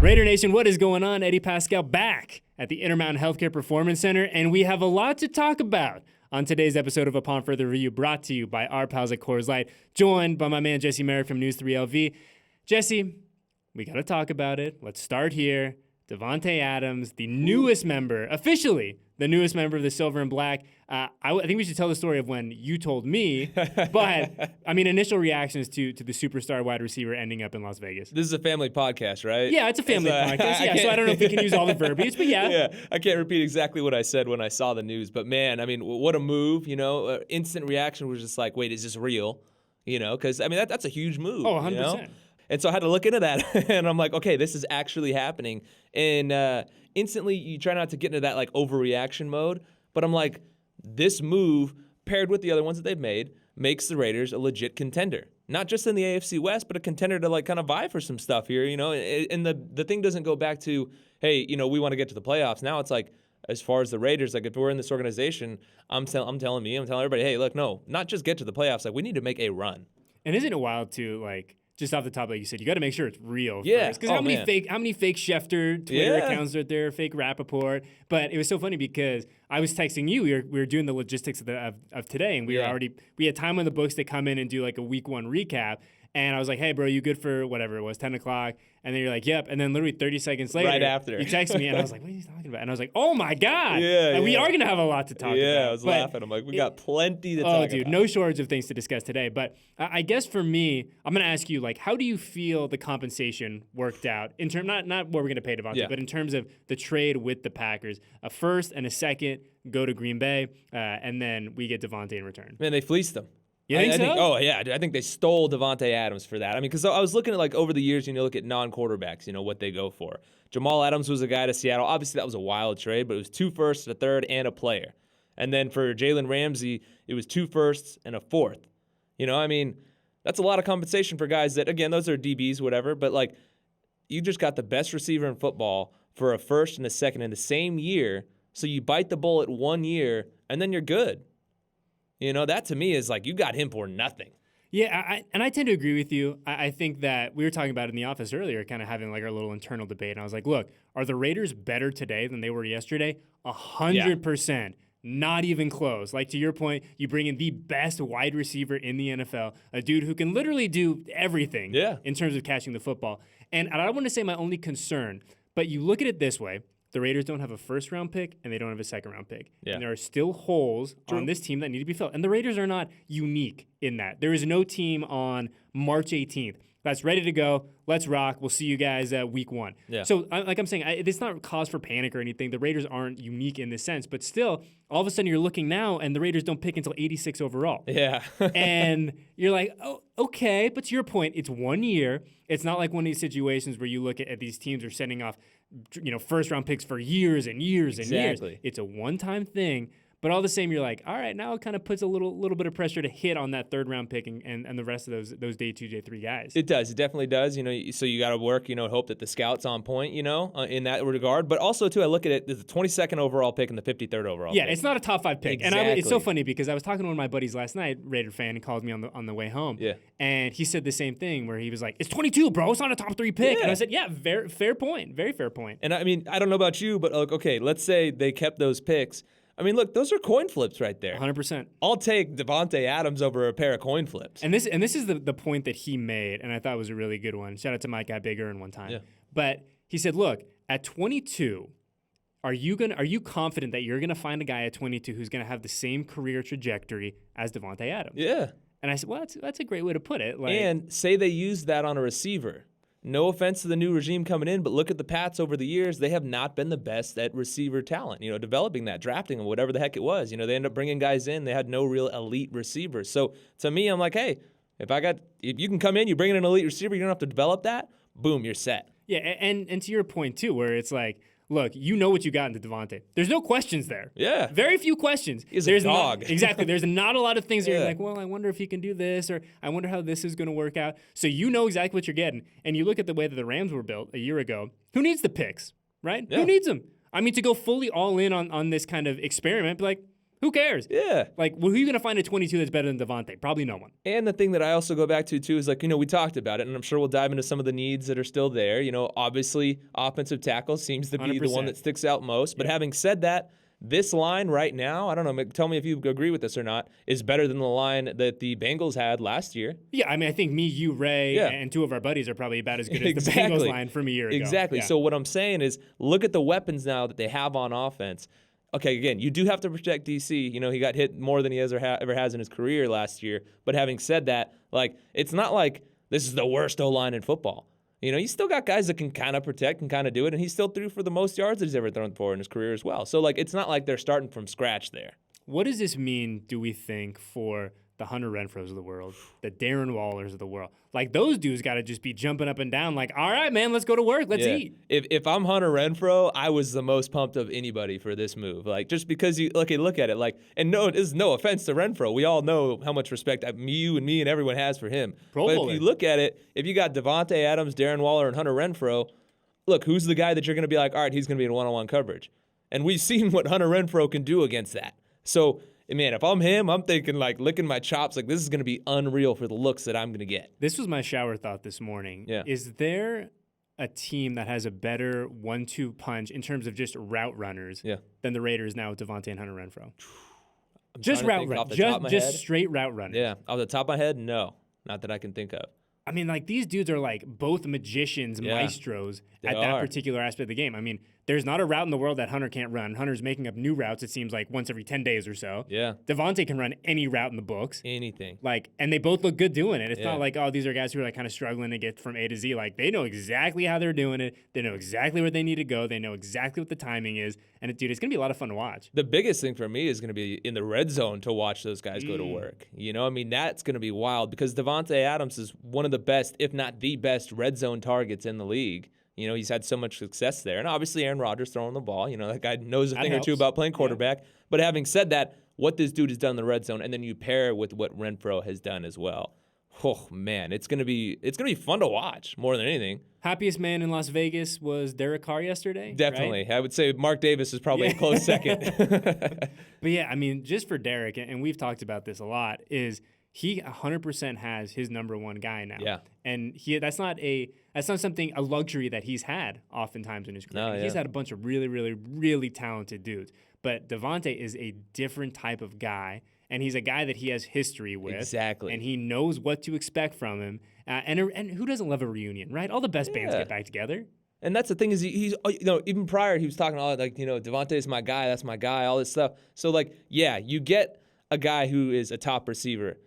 Raider Nation, what is going on? Eddie Paskal back at the Intermountain Healthcare Performance Center, and we have a lot to talk about on today's episode of Upon Further Review, brought to you by our pals at Coors Light, joined by my man Jesse Merrick from News 3LV. Jesse, we got to talk about it. Let's start here. Devante Adams, the newest member, officially the newest member of the Silver and Black. I think we should tell the story of when you told me, but I mean, initial reactions to the superstar wide receiver ending up in Las Vegas. This is a family podcast, right? Yeah, it's a family podcast. Yeah, so I don't know if we can use all the verbiage, but yeah. Yeah, I can't repeat exactly what I said when I saw the news, but man, I mean, what a move, you know? Instant reaction was just like, wait, is this real? You know, because I mean, that's a huge move. Oh, 100%. You know? And so I had to look into that, and I'm like, okay, this is actually happening. And instantly, you try not to get into that like overreaction mode, but I'm like, this move paired with the other ones that they've made makes the Raiders a legit contender, not just in the AFC West, but a contender to like kind of vie for some stuff here, you know. And the thing doesn't go back to, hey, you know, we want to get to the playoffs. Now it's like, as far as the Raiders, like if we're in this organization, I'm telling everybody, hey, look, no, not just get to the playoffs, like we need to make a run. And isn't it wild to like, just off the top, like you said, you got to make sure it's real. Yeah. Because how many fake Schefter Twitter accounts are there, fake Rappaport? But it was so funny because I was texting you. We were doing the logistics of today, and we had time on the books to come in and do like a week one recap. And I was like, hey, bro, you good for whatever it was, 10 o'clock? And then you're like, yep. And then literally 30 seconds later, right after, you text me, and I was like, what are you talking about? And I was like, oh, my God. Yeah, we are going to have a lot to talk about. Yeah, I was laughing. I'm like, we got plenty to talk about. Oh, dude, no shortage of things to discuss today. But I guess for me, I'm going to ask you, like, how do you feel the compensation worked out? In terms, not what we're going to pay Devante, but in terms of the trade with the Packers. A first and a second go to Green Bay, and then we get Devante in return. Man, they fleeced them. You think so? Oh, yeah. I think they stole Devante Adams for that. I mean, because I was looking at, like, over the years, you know, look at non-quarterbacks, you know, what they go for. Jamal Adams was a guy to Seattle. Obviously, that was a wild trade, but it was 2 firsts, a third, and a player. And then for Jalen Ramsey, it was 2 firsts and a fourth. You know, I mean, that's a lot of compensation for guys that, again, those are DBs, whatever, but, like, you just got the best receiver in football for a first and a second in the same year, so you bite the bullet 1 year, and then you're good. You know, that to me is like you got him for nothing. Yeah, I tend to agree with you. I think that we were talking about it in the office earlier, kind of having like our little internal debate. And I was like, look, are the Raiders better today than they were yesterday? 100%. Not even close. Like, to your point, you bring in the best wide receiver in the NFL, a dude who can literally do everything in terms of catching the football. And I don't want to say my only concern, but you look at it this way. The Raiders don't have a first-round pick, and they don't have a second-round pick. Yeah. And there are still holes on this team that need to be filled. And the Raiders are not unique in that. There is no team on March 18th that's ready to go. Let's rock. We'll see you guys week 1. Yeah. So, like I'm saying, it's not cause for panic or anything. The Raiders aren't unique in this sense. But still, all of a sudden you're looking now, and the Raiders don't pick until 86 overall. Yeah. And you're like, oh, okay. But to your point, it's 1 year. It's not like one of these situations where you look at these teams are sending off, you know, first-round picks for years and years and years. It's a one-time thing. But all the same, you're like, all right, now it kind of puts a little bit of pressure to hit on that third-round pick and the rest of those day 2, day 3 guys. It does. It definitely does. You know, so you got to work, you know, hope that the scout's on point, you know, in that regard. But also, too, I look at it, there's the 22nd overall pick and the 53rd overall pick. Yeah, it's not a top 5 pick. Exactly. And it's so funny because I was talking to one of my buddies last night, Raider fan, he called me on the way home. Yeah. And he said the same thing where he was like, it's 22, bro. It's not a top 3 pick. Yeah. And I said, yeah, very fair point. Very fair point. And I mean, I don't know about you, but okay, let's say they kept those picks. I mean, look, those are coin flips right there. 100%. I'll take Devante Adams over a pair of coin flips. And this is the point that he made, and I thought was a really good one. Shout out to my guy Big Earn one time. Yeah. But he said, look, at 22, are you confident that you're gonna find a guy at 22 who's gonna have the same career trajectory as Devante Adams? Yeah. And I said, well, that's a great way to put it. Like, and say they use that on a receiver. No offense to the new regime coming in, but look at the Pats over the years. They have not been the best at receiver talent, you know, developing that, drafting them, whatever the heck it was. You know, they end up bringing guys in. They had no real elite receivers. So to me, I'm like, hey, if you can come in, you bring in an elite receiver, you don't have to develop that, boom, you're set. Yeah, and to your point, too, where it's like, look, you know what you got into Devante. There's no questions there. Yeah. Very few questions. He's a dog. Exactly. There's not a lot of things that you're like, well, I wonder if he can do this, or I wonder how this is going to work out. So you know exactly what you're getting. And you look at the way that the Rams were built a year ago. Who needs the picks, right? Yeah. Who needs them? I mean, to go fully all in on this kind of experiment, be like, Who cares? Yeah. Like, who are you going to find at 22 that's better than Devante? Probably no one. And the thing that I also go back to, too, is like, we talked about it, and I'm sure we'll dive into some of the needs that are still there. Obviously, offensive tackle seems to be 100%. the one that sticks out most. But having said that, this line right now, I don't know, tell me if you agree with this or not, is better than the line that the Bengals had last year. Yeah, I mean, I think me, you, Ray, and two of our buddies are probably about as good as the Bengals line from a year ago. Exactly. Yeah. So what I'm saying is, look at the weapons now that they have on offense. Okay, again, you do have to protect DC. He got hit more than he ever has in his career last year. But having said that, it's not like this is the worst O-line in football. You still got guys that can kind of protect and kind of do it, and he still threw for the most yards that he's ever thrown for in his career as well. So, it's not like they're starting from scratch there. What does this mean, do we think, for the Hunter Renfrows of the world, the Darren Wallers of the world? Those dudes got to just be jumping up and down all right, man, let's go to work. Let's eat. If I'm Hunter Renfrow, I was the most pumped of anybody for this move. Just because you look at it, and no, it is no offense to Renfrow. We all know how much respect you and me and everyone has for him. But if you look at it, if you got Devante Adams, Darren Waller, and Hunter Renfrow, look, who's the guy that you're going to be like, all right, he's going to be in one-on-one coverage? And we've seen what Hunter Renfrow can do against that. So, man, if I'm him, I'm thinking licking my chops. This is going to be unreal for the looks that I'm going to get. This was my shower thought this morning. Yeah. Is there a team that has a better 1-2 punch in terms of just route runners than the Raiders now with Devante and Hunter Renfrow? Just route runners. Just straight route runners. Yeah. Off the top of my head, no. Not that I can think of. I mean, these dudes are both magicians, maestros at that particular aspect of the game. I mean, there's not a route in the world that Hunter can't run. Hunter's making up new routes, it seems like, once every 10 days or so. Yeah. Devante can run any route in the books. Anything. And they both look good doing it. It's not like, oh, these are guys who are kind of struggling to get from A to Z. They know exactly how they're doing it. They know exactly where they need to go. They know exactly what the timing is. And, dude, it's going to be a lot of fun to watch. The biggest thing for me is going to be in the red zone to watch those guys go to work. That's going to be wild because Devante Adams is one of the best, if not the best, red zone targets in the league. He's had so much success there. And obviously Aaron Rodgers throwing the ball. That guy knows a thing or two about playing quarterback. Yeah. But having said that, what this dude has done in the red zone, and then you pair it with what Renfrow has done as well. Oh, man, it's gonna be fun to watch more than anything. Happiest man in Las Vegas was Derek Carr yesterday. Definitely. Right? I would say Mark Davis is probably a close second. But yeah, I mean, just for Derek, and we've talked about this a lot, is he 100% has his number one guy now. Yeah. And that's not a luxury that he's had oftentimes in his career. No, yeah. He's had a bunch of really, really, really talented dudes. But Devante is a different type of guy, and he's a guy that he has history with. Exactly. And he knows what to expect from him. And who doesn't love a reunion, right? All the best bands get back together. And that's the thing is he's even prior he was talking all Devante is my guy, that's my guy, all this stuff. So you get a guy who is a top receiver.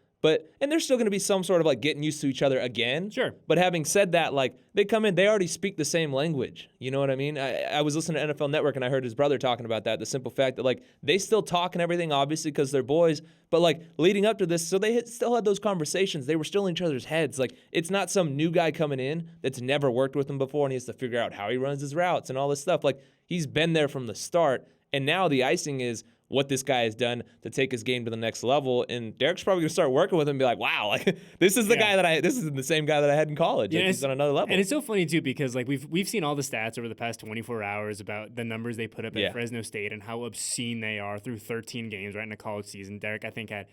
And there's still going to be some sort of getting used to each other again. Sure. But having said that, they come in, they already speak the same language. You know what I mean? I was listening to NFL Network and I heard his brother talking about that. The simple fact that they still talk and everything, obviously because they're boys. But leading up to this, so they still had those conversations. They were still in each other's heads. It's not some new guy coming in that's never worked with him before and he has to figure out how he runs his routes and all this stuff. He's been there from the start. And now the icing is what this guy has done to take his game to the next level. And Derek's probably going to start working with him and be like, wow, this is the guy this is the same guy that I had in college. He's on another level. And it's so funny too, because we've seen all the stats over the past 24 hours about the numbers they put up at Fresno State and how obscene they are through 13 games right in a college season. Derek, I think, had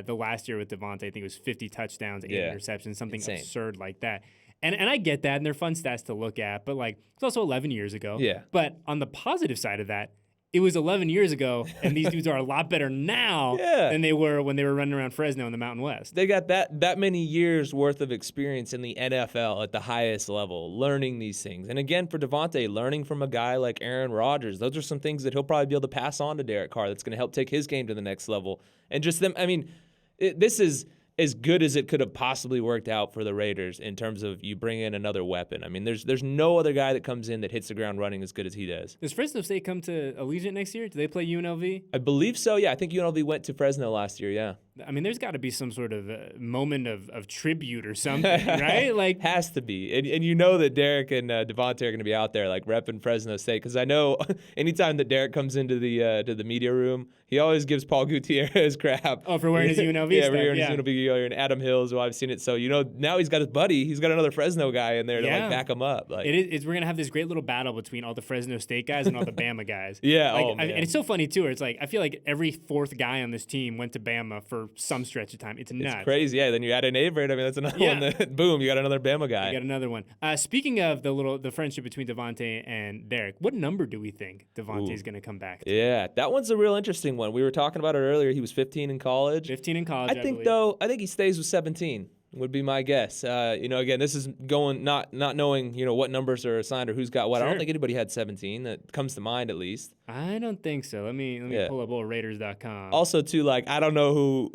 the last year with Devante, I think it was 50 touchdowns, 8 interceptions, something absurd like that. And I get that, and they're fun stats to look at, but it's also 11 years ago. Yeah. But on the positive side of that, it was 11 years ago, and these dudes are a lot better now than they were when they were running around Fresno in the Mountain West. They got that many years worth of experience in the NFL at the highest level, learning these things. And again, for Devante, learning from a guy like Aaron Rodgers, those are some things that he'll probably be able to pass on to Derek Carr that's going to help take his game to the next level. And just them, this is as good as it could have possibly worked out for the Raiders in terms of you bring in another weapon. There's no other guy that comes in that hits the ground running as good as he does. Does Fresno State come to Allegiant next year? Do they play UNLV? I believe so, yeah. I think UNLV went to Fresno last year, yeah. I mean, there's got to be some sort of moment of tribute or something, right? Like, has to be. And you know that Derek and Devante are going to be out there like repping Fresno State, because I know anytime that Derek comes into the to the media room, he always gives Paul Gutierrez crap. Oh, for wearing his UNLV yeah, stuff. for wearing Yeah, his UNLV gear, and Adam Hills, who I've seen it. So now he's got his buddy. He's got another Fresno guy in there to like back him up. Like we're gonna have this great little battle between all the Fresno State guys and all the Bama guys. Yeah, like, man. And it's so funny too. Where it's like I feel like every fourth guy on this team went to Bama for some stretch of time. It's nuts. It's crazy. Yeah, then you add in Averett. I mean, that's another one. That, boom, you got another Bama guy. You got another one. Speaking of the friendship between Devante and Derek, what number do we think Devante is gonna come back to? Yeah, that one's a real interesting one. We were talking about it earlier. He was 15 in college. 15 in college. I think he stays with 17. Would be my guess. Again, this is going not knowing, what numbers are assigned or who's got what. Sure. I don't think anybody had 17. That comes to mind at least. I don't think so. Let me pull up old Raiders.com. Also, too, like I don't know who.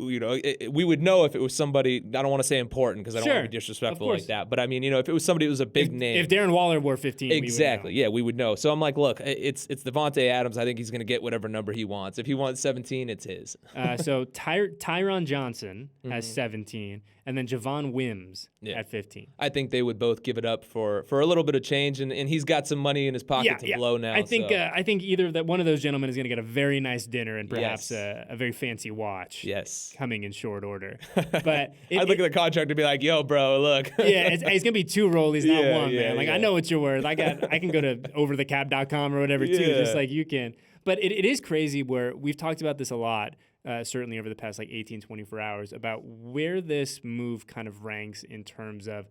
We would know if it was somebody. I don't want to say important because I don't want to be disrespectful like that. But I mean, if it was somebody who was a big name. If Darren Waller wore 15, exactly. We would know. So I'm like, look, it's Devante Adams. I think he's going to get whatever number he wants. If he wants 17, it's his. So Tyron Johnson has 17. And then Javon Wims at 15. I think they would both give it up for a little bit of change, and he's got some money in his pocket to blow now. I think either that one of those gentlemen is going to get a very nice dinner and perhaps a very fancy watch. Yes, coming in short order. But I'd look at the contract and be like, "Yo, bro, look." It's going to be 2 rollies, not one, man. Like I know what you're worth. I can go to overthecap.com or whatever too, just like you can. But it is crazy where we've talked about this a lot. Certainly over the past 18, 24 hours, about where this move kind of ranks in terms of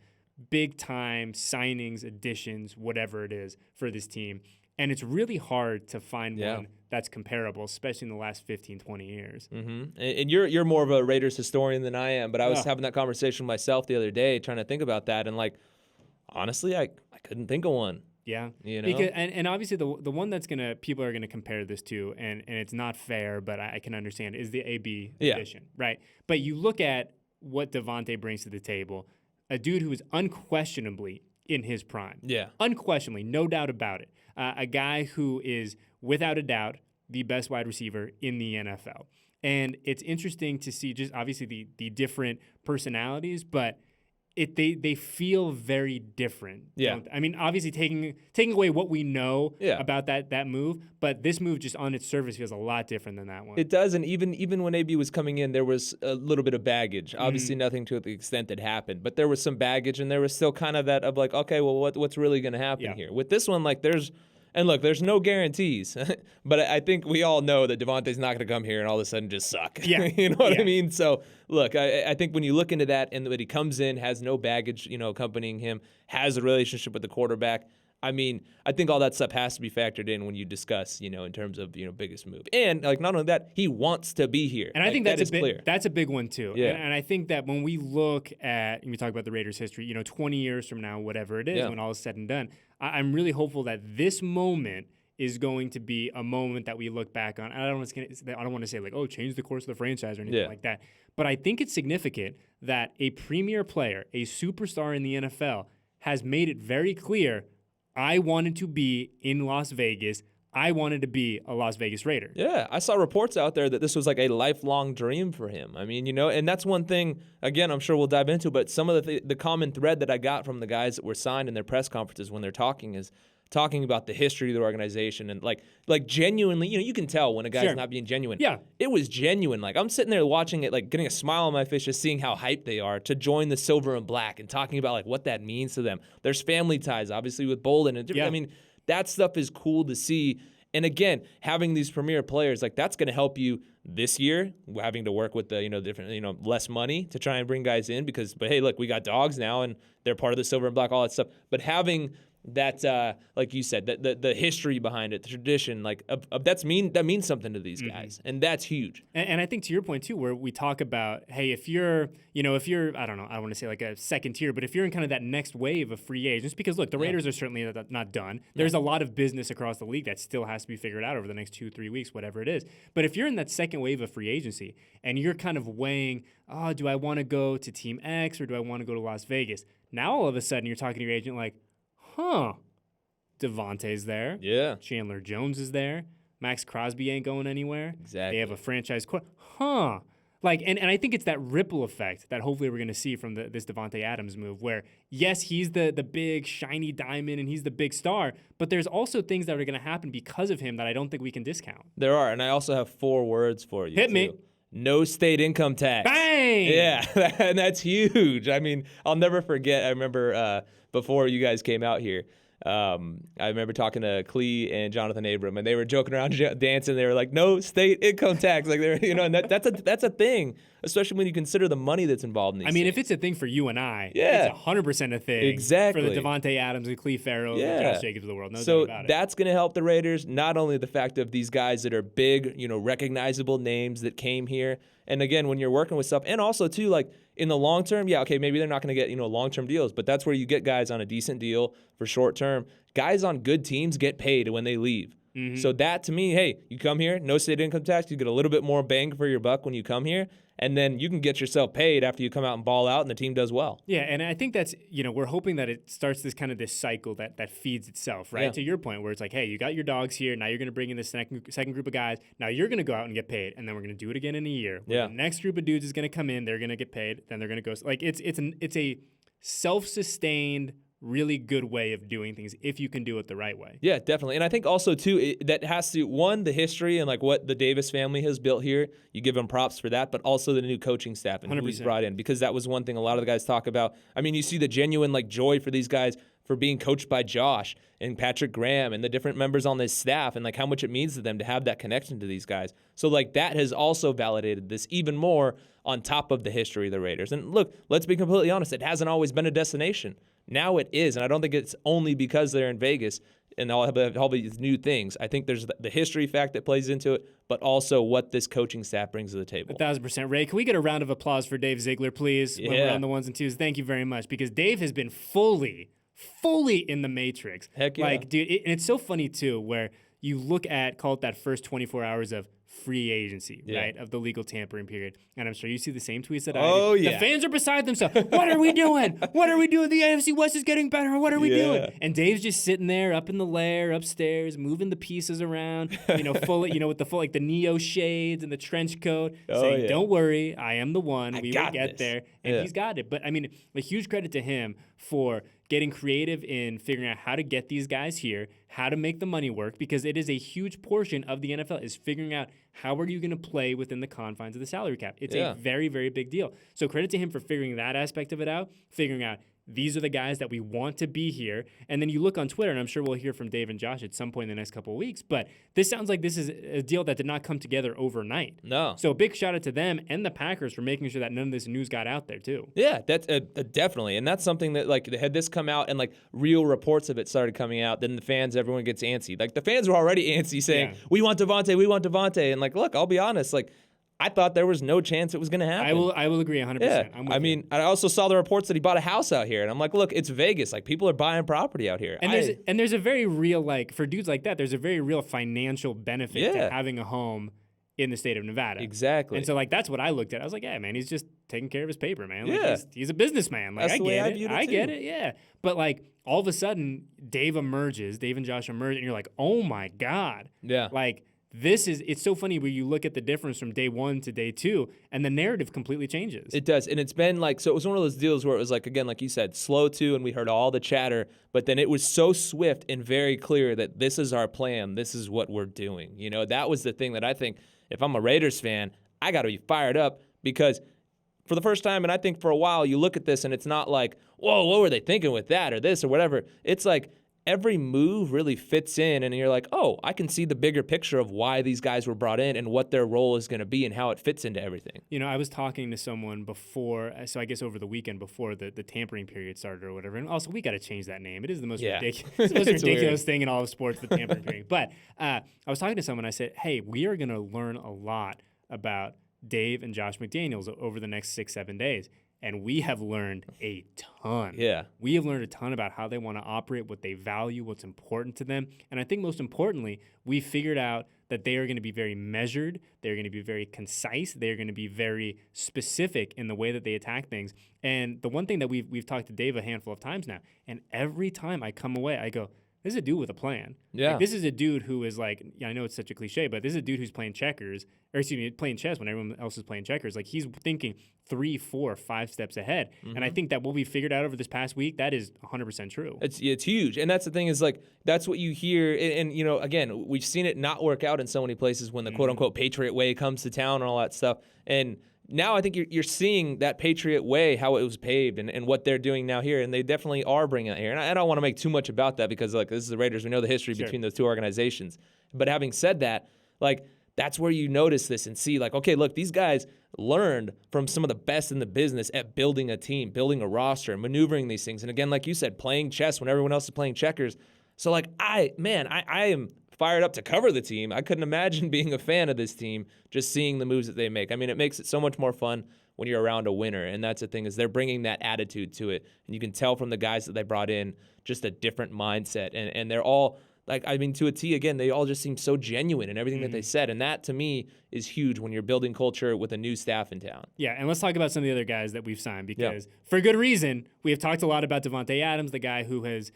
big time signings, additions, whatever it is for this team. And it's really hard to find one that's comparable, especially in the last 15, 20 years. Mm-hmm. And you're more of a Raiders historian than I am, but I was having that conversation myself the other day, trying to think about that. And like, honestly, I couldn't think of one. Yeah, because and obviously the one that's people are gonna compare this to, and it's not fair, but I can understand, is the AB edition, right? But you look at what Devante brings to the table, a dude who is unquestionably in his prime, unquestionably, no doubt about it, a guy who is without a doubt the best wide receiver in the NFL, and it's interesting to see just obviously the different personalities, but. They feel very different. I mean, obviously taking away what we know about that move, but this move just on its surface feels a lot different than that one. It does, and even when AB was coming in, there was a little bit of baggage. Obviously, nothing to the extent that happened, but there was some baggage, and there was still kind of that of like, okay, well, what's really going to happen here? With this one, like there's no guarantees, but I think we all know that Devante's not going to come here and all of a sudden just suck. Yeah. You know what I mean? So, look, I think when you look into that and that he comes in, has no baggage, accompanying him, has a relationship with the quarterback, I mean, I think all that stuff has to be factored in when you discuss, in terms of, biggest move. And, like, not only that, he wants to be here. And I think that is clear. That's a big one, too. Yeah. And I think that when we look at, and we talk about the Raiders' history, 20 years from now, whatever it is, when all is said and done, I'm really hopeful that this moment is going to be a moment that we look back on. I don't want to say like, oh, change the course of the franchise or anything like that. But I think it's significant that a premier player, a superstar in the NFL, has made it very clear, I wanted to be in Las Vegas. I wanted to be a Las Vegas Raider. Yeah, I saw reports out there that this was like a lifelong dream for him. I mean, and that's one thing, again, I'm sure we'll dive into, but some of the common thread that I got from the guys that were signed in their press conferences when they're talking is talking about the history of the organization and like genuinely, you can tell when a guy's not being genuine. Yeah. It was genuine. Like I'm sitting there watching it, like getting a smile on my face, just seeing how hyped they are to join the silver and black and talking about like what that means to them. There's family ties, obviously, with Bolden. And I mean, that stuff is cool to see. And again, having these premier players, like that's going to help you this year, having to work with the, different, less money to try and bring guys in but hey, look, we got dogs now and they're part of the silver and black, all that stuff. But having that, like you said, the history behind it, the tradition, like that means something to these guys, and that's huge. And I think to your point too, where we talk about, hey, if you're, I don't know, I want to say like a second tier, but if you're in kind of that next wave of free agents, because look, the Raiders are certainly not done. There's a lot of business across the league that still has to be figured out over the next 2-3 weeks, whatever it is. But if you're in that second wave of free agency and you're kind of weighing, oh, do I want to go to Team X or do I want to go to Las Vegas? Now all of a sudden you're talking to your agent like, Devante's there. Yeah. Chandler Jones is there. Max Crosby ain't going anywhere. Exactly. They have a franchise Like, and I think it's that ripple effect that hopefully we're going to see from this Devante Adams move where, yes, he's the big shiny diamond and he's the big star, but there's also things that are going to happen because of him that I don't think we can discount. There are, and I also have 4 words for you. Hit me. No state income tax. Bang! Yeah, and that's huge. I mean, I'll never forget. I remember before you guys came out here, I remember talking to Clee and Jonathan Abram, and they were joking around, dancing. They were like, "No state income tax," like they're, and that's a thing, especially when you consider the money that's involved in these. I mean, things. if it's a thing for you and I, yeah, it's 100% a thing. Exactly. For the Devante Adams and Clee Farrell and Josh Jacobs of the world. No doubt about it. That's going to help the Raiders. Not only the fact of these guys that are big, recognizable names that came here. And again, when you're working with stuff, and also too, like in the long term, maybe they're not going to get long-term deals, but that's where you get guys on a decent deal for short term. Guys on good teams get paid when they leave. Mm-hmm. So that to me, hey, you come here, no state income tax, you get a little bit more bang for your buck when you come here, and then you can get yourself paid after you come out and ball out and the team does well. Yeah, and I think that's, we're hoping that it starts this cycle that feeds itself, right? Yeah. To your point where it's like, hey, you got your dogs here, now you're going to bring in the second group of guys, now you're going to go out and get paid, and then we're going to do it again in a year. Yeah. The next group of dudes is going to come in, they're going to get paid, then they're going to go. Like, it's a self-sustained, really good way of doing things if you can do it the right way. Yeah, definitely. And I think also, too, that has to, one, the history and like what the Davis family has built here. You give them props for that, but also the new coaching staff and 100%. Who he's brought in, because that was one thing a lot of the guys talk about. I mean, you see the genuine joy for these guys for being coached by Josh and Patrick Graham and the different members on this staff and how much it means to them to have that connection to these guys. So that has also validated this even more on top of the history of the Raiders. And look, let's be completely honest, it hasn't always been a destination. Now it is, and I don't think it's only because they're in Vegas and all these new things. I think there's the history fact that plays into it, but also what this coaching staff brings to the table. 1,000%. Ray, can we get a round of applause for Dave Ziegler, please, when we're on the ones and twos? Thank you very much, because Dave has been fully in the Matrix. Heck yeah. Dude, and it's so funny, too, where you look at, call it that first 24 hours of free agency, right, of the legal tampering period. And I'm sure you see the same tweets that I do. Oh, yeah. The fans are beside themselves. What are we doing? What are we doing? The AFC West is getting better. What are we doing? And Dave's just sitting there up in the lair, upstairs, moving the pieces around, full, with the full, the Neo shades and the trench coat, saying, don't worry, I am the one. We will get there. And he's got it. But, I mean, a huge credit to him for getting creative in figuring out how to get these guys here, how to make the money work, because it is a huge portion of the NFL is figuring out how are you going to play within the confines of the salary cap. It's a very, very big deal. So credit to him for figuring that aspect of it out, figuring out these are the guys that we want to be here. And then you look on Twitter, and I'm sure we'll hear from Dave and Josh at some point in the next couple of weeks, but this sounds like this is a deal that did not come together overnight. No. So a big shout out to them and the Packers for making sure that none of this news got out there too. Yeah, that's definitely. And that's something that had this come out and real reports of it started coming out, then the fans, everyone gets antsy. The fans were already antsy saying, we want Devante. And look, I'll be honest, I thought there was no chance it was going to happen. I will agree 100%. Yeah. I mean, I also saw the reports that he bought a house out here, and I'm like, look, it's Vegas. People are buying property out here. And there's a very real, for dudes like that, there's a very real financial benefit to having a home in the state of Nevada. Exactly. And so, that's what I looked at. I was like, yeah, man, he's just taking care of his paper, man. He's a businessman. That's I the way get I it. viewed it I too. get it, yeah. But, all of a sudden, Dave and Josh emerge, and you're like, oh, my God. Yeah. It's so funny where you look at the difference from day one to day two, and the narrative completely changes. It does. And it's been so it was one of those deals where it was again, like you said, slow too, and we heard all the chatter, but then it was so swift and very clear that this is our plan. This is what we're doing. That was the thing that I think if I'm a Raiders fan, I got to be fired up, because for the first time, and I think for a while, you look at this and it's not whoa, what were they thinking with that or this or whatever. It's every move really fits in, and you're like, oh, I can see the bigger picture of why these guys were brought in and what their role is going to be and how it fits into everything. I was talking to someone before, so I guess over the weekend before the tampering period started or whatever, and also we got to change that name. It is the most ridiculous thing in all of sports, the tampering period. But I was talking to someone, I said, hey, we are going to learn a lot about Dave and Josh McDaniels over the next 6-7 days. And we have learned a ton. Yeah. We have learned a ton about how they want to operate, what they value, what's important to them. And I think most importantly, we figured out that they are going to be very measured. They're going to be very concise. They're going to be very specific in the way that they attack things. And the one thing that we've talked to Dave a handful of times now, and every time I come away, I go, this is a dude with a plan. Yeah. Like, this is a dude who is like, I know it's such a cliche, but this is a dude who's playing checkers, or excuse me, playing chess when everyone else is playing checkers. Like, he's thinking 3, 4, 5 steps ahead. And I think that what we figured out over this past week, that is 100% true. It's huge. And that's the thing is, like, that's what you hear. And you know, again, we've seen it not work out in so many places when the quote-unquote Patriot way comes to town and all that stuff. And now I think you're seeing that Patriot way, how it was paved and what they're doing now here. And they definitely are bringing it here. And I don't want to make too much about that because, like, this is the Raiders. We know the history between those two organizations. But having said that, like, that's where you notice this and see, like, okay, look, these guys learned from some of the best in the business at building a team, building a roster, maneuvering these things. And again, like you said, playing chess when everyone else is playing checkers. So, like, I am fired up to cover the team. I couldn't imagine being a fan of this team, just seeing the moves that they make. I mean, it makes it so much more fun when you're around a winner. And that's the thing, is they're bringing that attitude to it. And you can tell from the guys that they brought in just a different mindset. And they're all, like, I mean, to a T, again, they all just seem so genuine in everything that they said. And that, to me, is huge when you're building culture with a new staff in town. Yeah, and let's talk about some of the other guys that we've signed because, for good reason, we have talked a lot about Devante Adams, the guy who has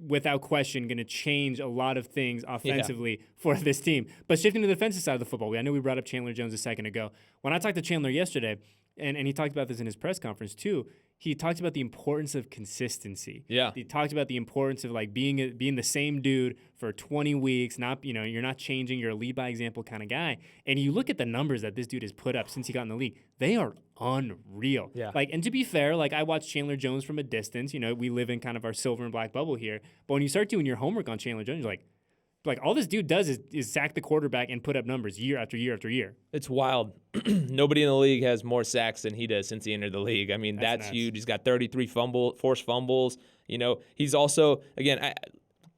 without question, going to change a lot of things offensively for this team. But shifting to the defensive side of the football, I know we brought up Chandler Jones a second ago. When I talked to Chandler yesterday, and he talked about this in his press conference too, he talked about the importance of consistency. Yeah. He talked about the importance of like being the same dude for 20 weeks, not, you're not changing, you're a lead by example kind of guy. And you look at the numbers that this dude has put up since he got in the league, they are unreal. Yeah. Like, and to be fair, like I watched Chandler Jones from a distance, we live in kind of our silver and black bubble here. But when you start doing your homework on Chandler Jones, you're like all this dude does is sack the quarterback and put up numbers year after year after year. It's wild. Nobody in the league has more sacks than he does since he entered the league. I mean, that's huge. He's got 33 forced fumbles. He's also, again,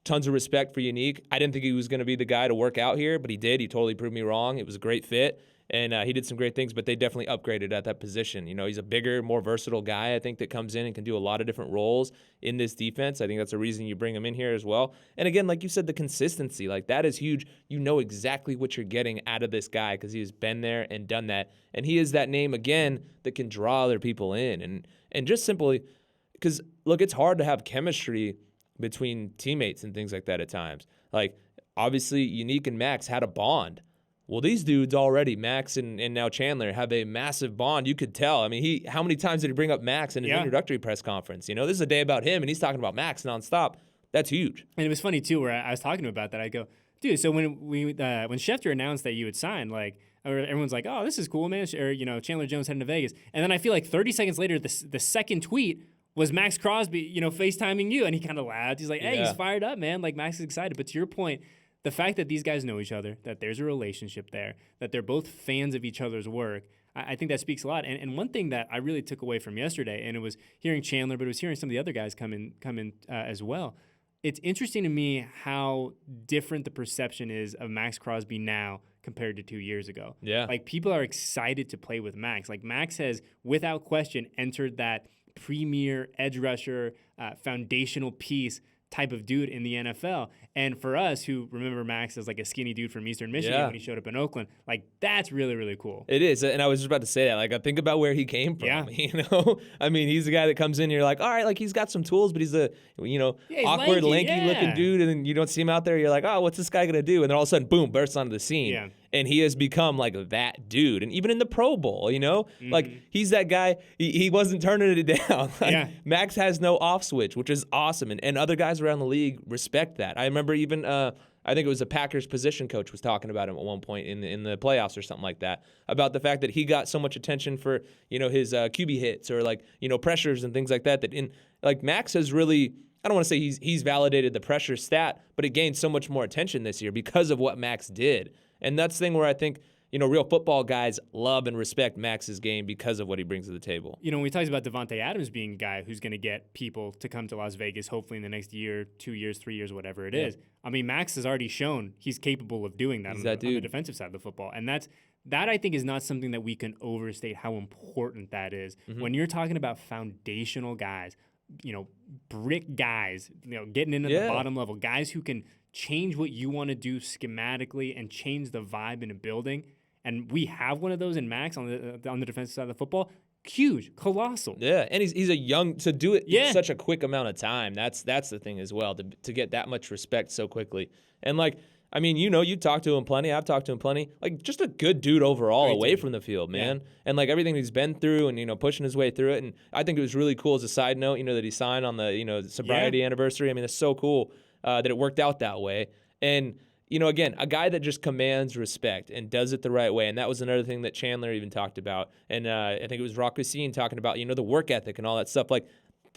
tons of respect for Unique. I didn't think he was going to be the guy to work out here, but he did. He totally proved me wrong. It was a great fit. And he did some great things, but they definitely upgraded at that position. He's a bigger, more versatile guy, I think, that comes in and can do a lot of different roles in this defense. I think that's a reason you bring him in here as well. And again, like you said, the consistency, like that is huge. You know exactly what you're getting out of this guy because he has been there and done that. And he is that name, again, that can draw other people in. And just simply because, look, it's hard to have chemistry between teammates and things like that at times. Like, obviously, Unique and Max had a bond. Well, these dudes already, Max and now Chandler, have a massive bond. You could tell. I mean, how many times did he bring up Max in his introductory press conference? This is a day about him, and he's talking about Max nonstop. That's huge. And it was funny, too, where I was talking to him about that. I go, dude, so when Schefter announced that you had signed, like, everyone's like, oh, this is cool, man. Or, Chandler Jones heading to Vegas. And then I feel like 30 seconds later, the second tweet was Max Crosby, FaceTiming you. And he kind of laughed. He's like, hey, he's fired up, man. Like, Max is excited. But to your point, the fact that these guys know each other, that there's a relationship there, that they're both fans of each other's work, I think that speaks a lot. And one thing that I really took away from yesterday, and it was hearing Chandler, but it was hearing some of the other guys come in as well. It's interesting to me how different the perception is of Max Crosby now compared to 2 years ago. Yeah. Like, people are excited to play with Max. Like, Max has, without question, entered that premier edge rusher, foundational piece type of dude in the NFL. And for us who remember Max as like a skinny dude from Eastern Michigan when he showed up in Oakland, like that's really, really cool. It is. And I was just about to say that. Like, I think about where he came from. Yeah. I mean, he's the guy that comes in and you're like, all right, like he's got some tools, but he's a, awkward, lanky looking dude. And then you don't see him out there. You're like, oh, what's this guy going to do? And then all of a sudden, boom, bursts onto the scene. Yeah. And he has become like that dude. And even in the Pro Bowl, like he's that guy. He wasn't turning it down. Max has no off switch, which is awesome. And other guys around the league respect that. I remember even, I think it was a Packers position coach was talking about him at one point in the playoffs or something like that, about the fact that he got so much attention for, his QB hits or like, pressures and things like that, like Max has really, I don't want to say he's validated the pressure stat, but it gained so much more attention this year because of what Max did. And that's the thing where I think, real football guys love and respect Max's game because of what he brings to the table. When we talked about Devante Adams being a guy who's going to get people to come to Las Vegas, hopefully in the next year, 2 years, 3 years, whatever it is. I mean, Max has already shown he's capable of doing that, on the defensive side of the football. And that I think is not something that we can overstate how important that is. When you're talking about foundational guys, brick guys, getting into the bottom level, guys who can change what you want to do schematically and change the vibe in a building. And we have one of those in Max on the defensive side of the football. huge, colossal. Yeah, and he's a young to do it in Yeah. such a quick amount of time. That's the thing as well to get that much respect so quickly. And like, I mean, you talked to him plenty. I've talked to him plenty. Like, just a good dude overall, Great away dude. from the field, man. And like everything he's been through, and pushing his way through it. And I think it was really cool as a side note, that he signed on the sobriety anniversary. I mean, it's so cool that it worked out that way. And again, a guy that just commands respect and does it the right way. And that was another thing that Chandler even talked about. And I think it was Rock Hussein talking about, the work ethic and all that stuff. Like,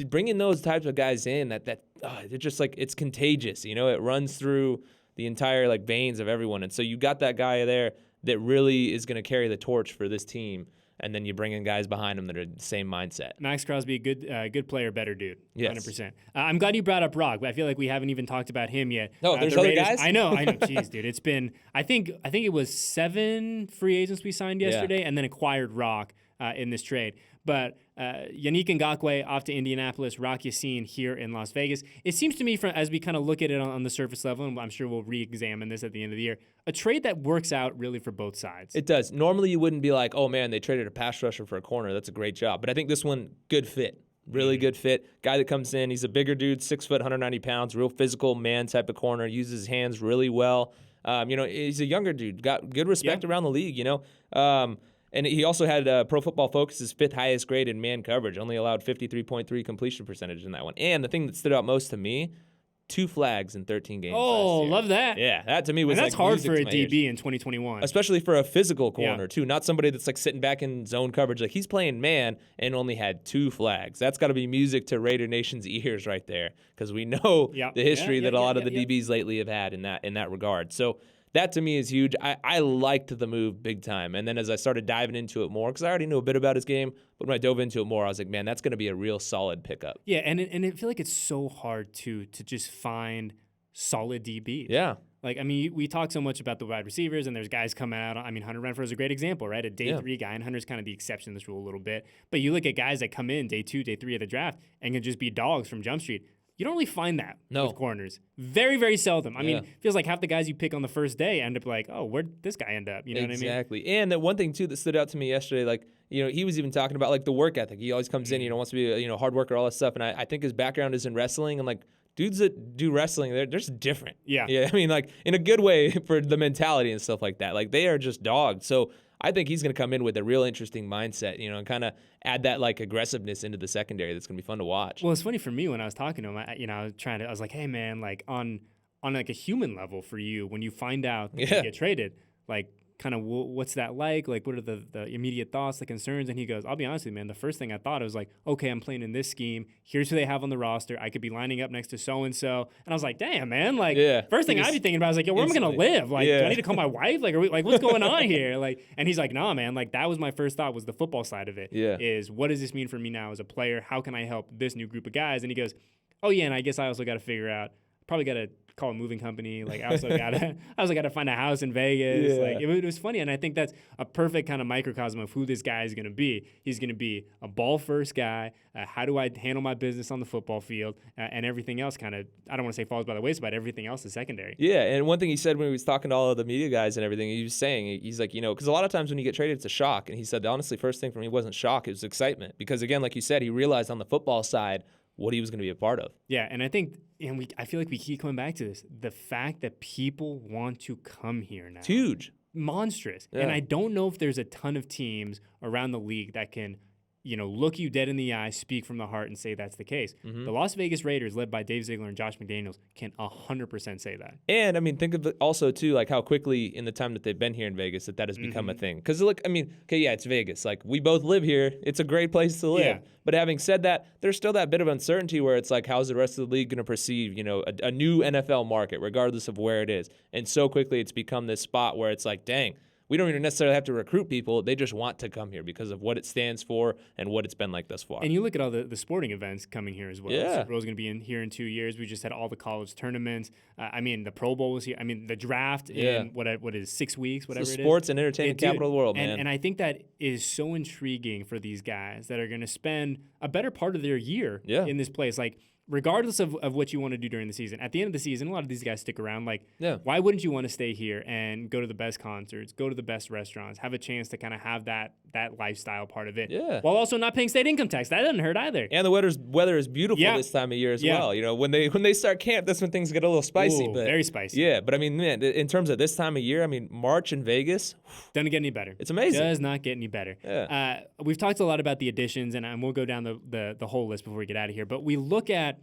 bringing those types of guys in, it's just like, it's contagious. It runs through the entire like veins of everyone. And so you got that guy there that really is going to carry the torch for this team. And then you bring in guys behind him that are the same mindset. Max Crosby, good player, better dude. Yes. 100%. I'm glad you brought up Rock, but I feel like we haven't even talked about him yet. No, there's the other Raiders, guys? I know. Jeez, dude. It's been, I think it was 7 free agents we signed yesterday and then acquired Rock in this trade. But Yannick Ngakoue off to Indianapolis, Rock Yassin here in Las Vegas. It seems to me, as we kind of look at it on the surface level, and I'm sure we'll re-examine this at the end of the year, a trade that works out really for both sides. It does. Normally you wouldn't be like, oh man, they traded a pass rusher for a corner. That's a great job. But I think this one, good fit. Really good fit. Guy that comes in, he's a bigger dude, 6 foot, 190 pounds, real physical man type of corner, uses his hands really well. He's a younger dude, got good respect around the league, And he also had Pro Football Focus's 5th highest grade in man coverage, only allowed 53.3 completion percentage in that one. And the thing that stood out most to me, 2 flags in 13 games. Oh, last year. love that. Yeah, that to me was and that's like hard music for to a my DB ears. in 2021. Especially for a physical corner, too. Not somebody that's like sitting back in zone coverage. Like, he's playing man and only had 2 flags. That's got to be music to Raider Nation's ears right there, because we know the history that a lot of the DBs lately have had in that regard. So that to me is huge. I liked the move big time. And then as I started diving into it more, because I already knew a bit about his game, but when I dove into it more, I was like, man, that's going to be a real solid pickup. Yeah, and I feel like it's so hard to just find solid DBs. Yeah. Like, I mean, we talk so much about the wide receivers, and there's guys coming out. I mean, Hunter Renfrow is a great example, right? A day 3 guy, and Hunter's kind of the exception to this rule a little bit. But you look at guys that come in day 2, day 3 of the draft and can just be dogs from Jump Street. You don't really find that with corners. Very, very seldom. I mean, it feels like half the guys you pick on the first day end up like, oh, where'd this guy end up? You know what I mean? Exactly. And the one thing, too, that stood out to me yesterday, like, he was even talking about, like, the work ethic. He always comes in, wants to be a, hard worker, all that stuff. And I think his background is in wrestling. And, like, dudes that do wrestling, they're just different. Yeah. I mean, like, in a good way for the mentality and stuff like that. Like, they are just dogs. So I think he's going to come in with a real interesting mindset, and kind of add that like aggressiveness into the secondary. That's going to be fun to watch. Well, it's funny for me when I was talking to him. I was like, hey man, like on like a human level for you, when you find out that you get traded, like kind of what's that like? Like, what are the immediate thoughts, the concerns? And he goes, I'll be honest with you, man. The first thing I thought, was like, okay, I'm playing in this scheme. Here's who they have on the roster. I could be lining up next to so-and-so. And I was like, damn, man. Like, first thing I'd be thinking about is like, yo, where am I going to live? Like, do I need to call my wife? Like, what's going on here? Like, and he's like, nah, man. Like, that was my first thought, was the football side of it. Is what does this mean for me now as a player? How can I help this new group of guys? And he goes, oh yeah, and I guess I also got to figure out, probably got to call a moving company. Like, I also gotta find a house in Vegas. Like, it was funny, and I think that's a perfect kind of microcosm of who this guy is gonna be. He's gonna be a ball first guy. How do I handle my business on the football field, and everything else kind of, I don't want to say falls by the wayside, but everything else is secondary. Yeah, and one thing he said when he was talking to all of the media guys and everything, he was saying, he's like, because a lot of times when you get traded, it's a shock. And he said, honestly, first thing for me wasn't shock, it was excitement. Because again, like you said, he realized on the football side what he was going to be a part of. Yeah, and I think, I feel like we keep coming back to this. The fact that people want to come here now. It's huge. Monstrous. Yeah. And I don't know if there's a ton of teams around the league that can, look you dead in the eye, speak from the heart, and say that's the case. Mm-hmm. The Las Vegas Raiders, led by Dave Ziegler and Josh McDaniels, can 100% say that. And, I mean, think of it also, too, like how quickly in the time that they've been here in Vegas that has become a thing. Because, look, I mean, okay, yeah, it's Vegas. Like, we both live here. It's a great place to live. Yeah. But having said that, there's still that bit of uncertainty where it's like, how's the rest of the league going to perceive, a new NFL market, regardless of where it is? And so quickly it's become this spot where it's like, dang, we don't even necessarily have to recruit people. They just want to come here because of what it stands for and what it's been like thus far. And you look at all the sporting events coming here as well. Yeah. Super Bowl's going to be here in 2 years. We just had all the college tournaments. The Pro Bowl was here. The draft in what is 6 weeks, whatever it is. The sports and entertainment capital of the world, man. And I think that is so intriguing for these guys that are going to spend a better part of their year in this place. Like, regardless of what you want to do during the season, at the end of the season, a lot of these guys stick around. Like, why wouldn't you want to stay here and go to the best concerts, go to the best restaurants, have a chance to kind of have that lifestyle part of it, while also not paying state income tax? That doesn't hurt either. And the weather is beautiful this time of year as well. You know, when they start camp, that's when things get a little spicy. Ooh, very spicy. Yeah, but I mean, man, in terms of this time of year, I mean, March in Vegas doesn't get any better. It's amazing. Does not get any better. Yeah. We've talked a lot about the additions, and we'll go down the whole list before we get out of here. But we look at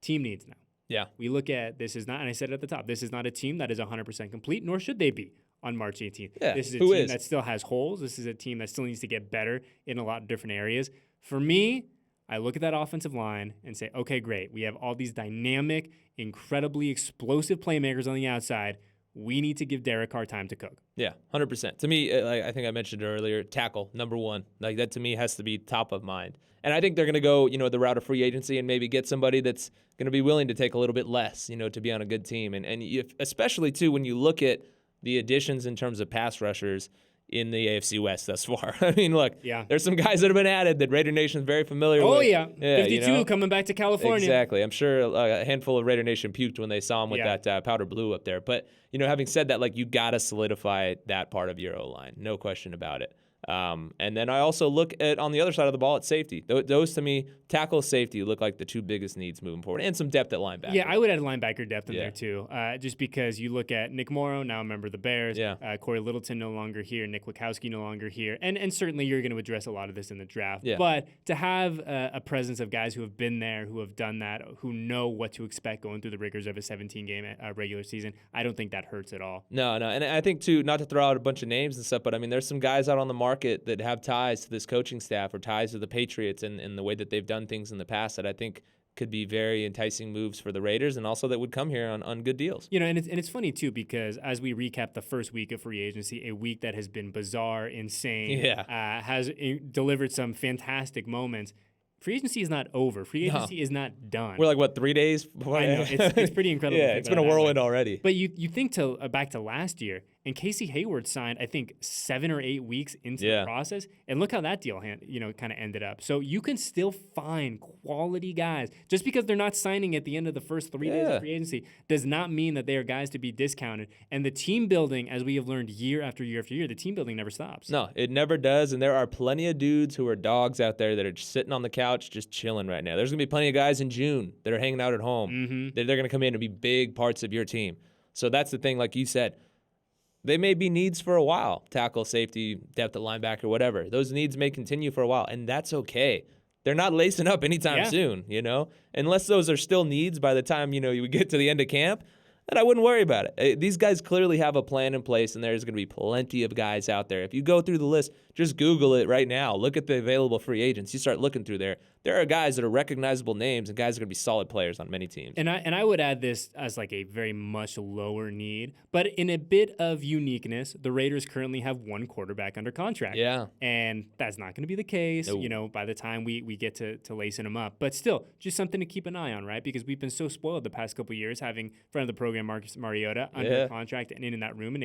team needs now. Yeah. We look at this is not, and I said it at the top, this is not a team that is 100% complete, nor should they be on March 18th. Yeah. This is a team that still has holes. This is a team that still needs to get better in a lot of different areas. For me, I look at that offensive line and say, okay, great. We have all these dynamic, incredibly explosive playmakers on the outside. We need to give Derek Carr time to cook. Yeah, 100%. To me, I think I mentioned earlier, tackle, number one. Like, that to me has to be top of mind. And I think they're going to go, the route of free agency and maybe get somebody that's going to be willing to take a little bit less, to be on a good team. And especially, too, when you look at the additions in terms of pass rushers in the AFC West thus far. I mean, look, there's some guys that have been added that Raider Nation is very familiar with. Oh, yeah. 52 coming back to California. Exactly. I'm sure a handful of Raider Nation puked when they saw him with that powder blue up there. But, having said that, like, you got to solidify that part of your O-line. No question about it. And then I also look at, on the other side of the ball, at safety. Those, to me, tackle, safety look like the two biggest needs moving forward, and some depth at linebacker. Yeah, I would add linebacker depth in there, too, just because you look at Nick Morrow, now a member of the Bears, Corey Littleton no longer here, Nick Wachowski no longer here, and certainly you're going to address a lot of this in the draft. Yeah. But to have a presence of guys who have been there, who have done that, who know what to expect going through the rigors of a 17-game regular season, I don't think that hurts at all. No, and I think, too, not to throw out a bunch of names and stuff, but, I mean, there's some guys out on the market that have ties to this coaching staff or ties to the Patriots and the way that they've done things in the past that I think could be very enticing moves for the Raiders, and also that would come here on good deals. And it's funny, too, because as we recap the first week of free agency, a week that has been bizarre, insane, has delivered some fantastic moments. Free agency is not over. Free agency is not done. We're like, 3 days? I know. It's pretty incredible. It's been a whirlwind already. But you think back to last year, and Casey Hayward signed, I think, 7 or 8 weeks into the process, and look how that deal kind of ended up. So you can still find quality guys. Just because they're not signing at the end of the first 3 days of free agency does not mean that they are guys to be discounted. And the team building, as we have learned year after year after year, the team building never stops. No, it never does, and there are plenty of dudes who are dogs out there that are just sitting on the couch just chilling right now. There's going to be plenty of guys in June that are hanging out at home. Mm-hmm. They're going to come in and be big parts of your team. So that's the thing, like you said. They may be needs for a while, tackle, safety, depth at linebacker, whatever. Those needs may continue for a while, and that's okay. They're not lacing up anytime soon, Unless those are still needs by the time, you get to the end of camp, then I wouldn't worry about it. These guys clearly have a plan in place, and there's going to be plenty of guys out there. If you go through the list, just Google it right now. Look at the available free agents. You start looking through there. There are guys that are recognizable names, and guys that are going to be solid players on many teams. And I would add this as like a very much lower need, but in a bit of uniqueness, the Raiders currently have one quarterback under contract. Yeah. And that's not going to be the case, by the time we get to lacing them up. But still, just something to keep an eye on, right? Because we've been so spoiled the past couple of years having friend of the program, Marcus Mariota, under contract and in that room, and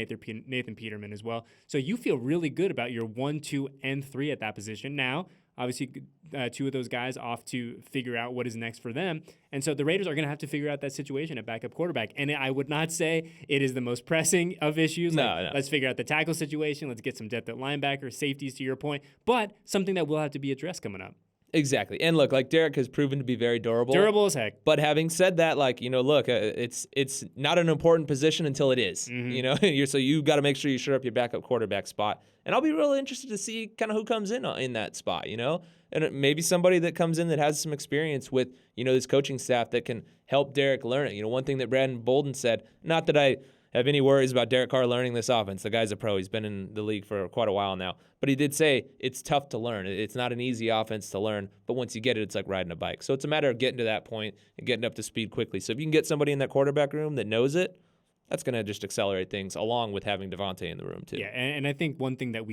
Nathan Peterman as well. So you feel really good about your 1, 2, and 3 at that position. Now, obviously, 2 of those guys off to figure out what is next for them. And so the Raiders are going to have to figure out that situation at backup quarterback. And I would not say it is the most pressing of issues. No. Let's figure out the tackle situation. Let's get some depth at linebacker, safeties to your point. But something that will have to be addressed coming up. Exactly. And look, like Derek has proven to be very durable. Durable as heck. But having said that, it's not an important position until it is. Mm-hmm. So you got to make sure you shore up your backup quarterback spot. And I'll be really interested to see kind of who comes in that spot, And maybe somebody that comes in that has some experience with, this coaching staff that can help Derek learn it. One thing that Brandon Bolden said, not that I have any worries about Derek Carr learning this offense. The guy's a pro. He's been in the league for quite a while now. But he did say it's tough to learn. It's not an easy offense to learn. But once you get it, it's like riding a bike. So it's a matter of getting to that point and getting up to speed quickly. So if you can get somebody in that quarterback room that knows it, that's going to just accelerate things, along with having Devante in the room, too. Yeah, and I think one thing that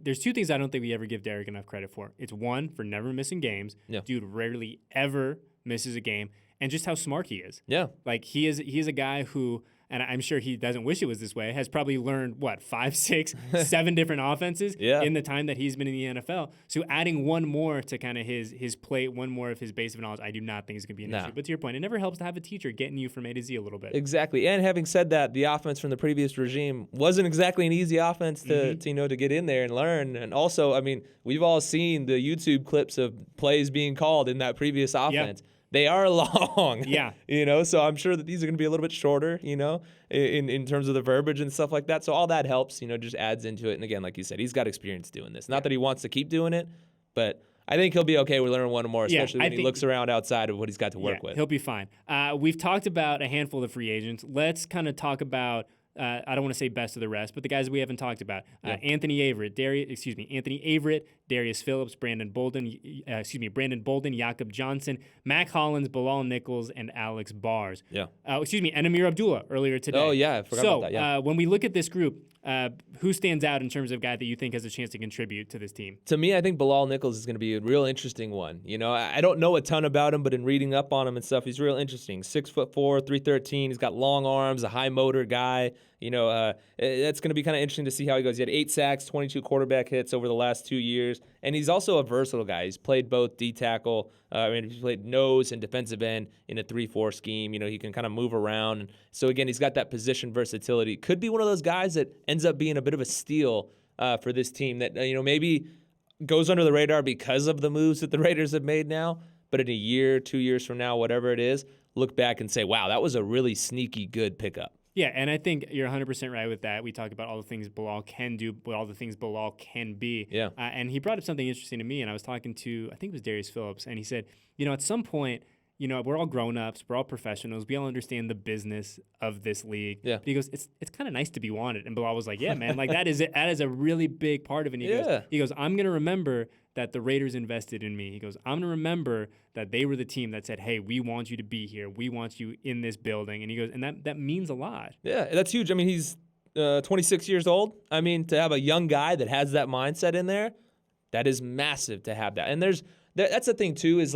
there's 2 things I don't think we ever give Derek enough credit for. It's 1, for never missing games. Yeah. Dude rarely ever misses a game. And just how smart he is. Yeah. Like, he is a guy who, and I'm sure he doesn't wish it was this way, has probably learned, 5, 6, 7 different offenses in the time that he's been in the NFL. So adding one more to kind of his plate, one more of his base of knowledge, I do not think is going to be an issue. But to your point, it never helps to have a teacher getting you from A to Z a little bit. Exactly. And having said that, the offense from the previous regime wasn't exactly an easy offense to get in there and learn. And also, I mean, we've all seen the YouTube clips of plays being called in that previous offense. They are long. So I'm sure that these are going to be a little bit shorter, in terms of the verbiage and stuff like that. So all that helps, just adds into it. And again, like you said, he's got experience doing this. Not that he wants to keep doing it, but I think he'll be okay with learning one more, especially when he looks around outside of what he's got to work with. He'll be fine. We've talked about a handful of free agents. Let's kind of talk about I don't want to say best of the rest, but the guys we haven't talked about. Anthony Averett, Darius Phillips, Brandon Bolden, Jakob Johnson, Mac Hollins, Bilal Nichols, and Alex Bars. And Amir Abdullah earlier today. Oh, yeah, I forgot about that. Yeah. When we look at this group, who stands out in terms of guy that you think has a chance to contribute to this team? To me, I think Bilal Nichols is going to be a real interesting one. I don't know a ton about him, but in reading up on him and stuff, he's real interesting. 6'4", 313. He's got long arms, a high motor guy. That's going to be kind of interesting to see how he goes. He had 8 sacks, 22 quarterback hits over the last 2 years, and he's also a versatile guy. He's played both D tackle. He's played nose and defensive end in a 3-4 scheme. He can kind of move around. So again, he's got that position versatility. Could be one of those guys that ends up being a bit of a steal for this team that maybe goes under the radar because of the moves that the Raiders have made now. But in a year, 2 years from now, whatever it is, look back and say, wow, that was a really sneaky good pickup. Yeah, and I think you're 100% right with that. We talk about all the things Bilal can do, but all the things Bilal can be. Yeah. And he brought up something interesting to me, and I was talking to, I think it was Darius Phillips, and he said, at some point, we're all grown-ups, we're all professionals, we all understand the business of this league. Yeah. But he goes, it's kind of nice to be wanted. And Bilal was like, yeah, man, that is a really big part of it. And he goes, I'm going to remember that the Raiders invested in me. He goes, I'm going to remember that they were the team that said, hey, we want you to be here. We want you in this building. And he goes, and that means a lot. Yeah, that's huge. I mean, he's 26 years old. I mean, to have a young guy that has that mindset in there, that is massive to have that. And that's the thing, too, is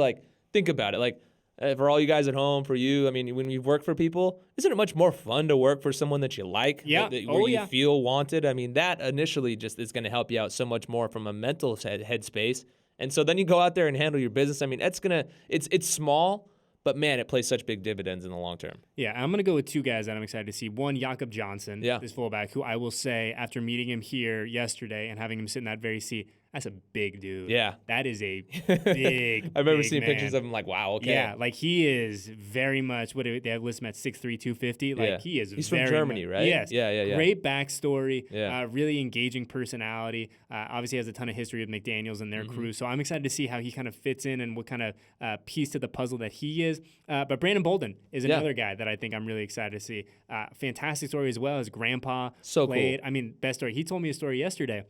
think about it. For all you guys at home, for you, I mean, when you've worked for people, isn't it much more fun to work for someone that you like? Yeah. Where you feel wanted? I mean, that initially just is going to help you out so much more from a mental headspace. And so then you go out there and handle your business. I mean, it's small, but man, it plays such big dividends in the long term. Yeah, I'm going to go with 2 guys that I'm excited to see. One, Jakob Johnson, this fullback, who I will say, after meeting him here yesterday and having him sit in that very seat, that's a big dude. Yeah. That is a big I remember seeing man. pictures of him wow, okay. Yeah, he is very much, what do they have listed him at 6'3", 250? He is He's from Germany, right? Yes. Yeah. Great backstory, really engaging personality. Obviously has a ton of history with McDaniels and their crew, so I'm excited to see how he kind of fits in and what kind of piece to the puzzle that he is. But Brandon Bolden is another guy that I think I'm really excited to see. Fantastic story as well. His grandpa played. Cool. I mean, best story. He told me a story yesterday